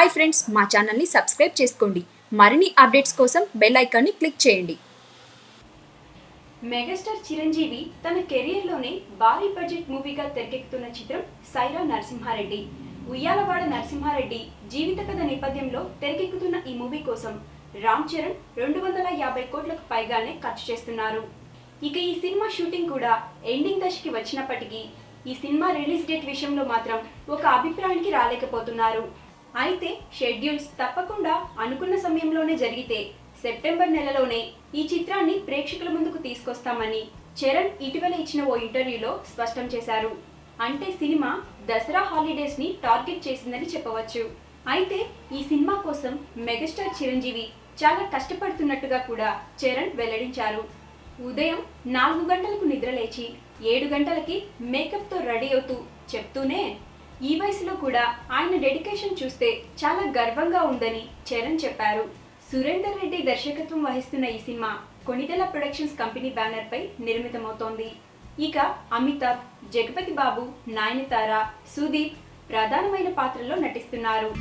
Hi friends, మా ఛానల్ని subscribe చేసుకోండి. మరిన్ని అప్డేట్స్ కోసం బెల్ ఐకాన్ని క్లిక్ చేయండి. మెగాస్టార్ చిరంజీవి తన కెరియర్లోనే భారీ బడ్జెట్ మూవీగా తెరకెక్కుతున్న చిత్రం సైరా నరసింహారెడ్డి. ఉయ్యాలవాడ నరసింహారెడ్డి జీవిత కథ నేపథ్యంలో తెరకెక్కుతున్న ఈ మూవీ కోసం రామ్ చరణ్ 250 కోట్లకు పైగానే ఖర్చు చేస్తున్నారు. ఇక ఈ సినిమా షూటింగ్ కూడా ఎండింగ్ దశకి వచ్చినప్పటికీ ఈ సినిమా రిలీజ్ డేట్ విషయంలో మాత్రం ఒక అభిప్రాయానికి రాలేకపోతున్నారు. అయితే షెడ్యూల్స్ తప్పకుండా అనుకున్న సమయంలోనే జరిగితే సెప్టెంబర్ నెలలోనే ఈ చిత్రాన్ని ప్రేక్షకుల ముందుకు తీసుకొస్తామని చరణ్ ఇటీవల ఇచ్చిన ఓ ఇంటర్వ్యూలో స్పష్టం చేశారు. అంటే సినిమా దసరా హాలిడేస్ ని టార్గెట్ చేసిందని చెప్పవచ్చు. అయితే ఈ సినిమా కోసం మెగాస్టార్ చిరంజీవి చాలా కష్టపడుతున్నట్టుగా కూడా చరణ్ వెల్లడించారు. ఉదయం 4 గంటలకు నిద్రలేచి 7 గంటలకి మేకప్తో రెడీ అవుతూ చెప్తూనే ఈ వయసులో కూడా ఆయన డెడికేషన్ చూస్తే చాలా గర్వంగా ఉందని చరణ్ చెప్పారు. సురేందర్ రెడ్డి దర్శకత్వం వహిస్తున్న ఈ cinema Konidela productions company banner పై నిర్మితమవుతోంది. ఇక అమితాబ్, జగపతి బాబు, నయనతార, సుదీప్ ప్రధానమైన పాత్రల్లో నటిస్తున్నారు.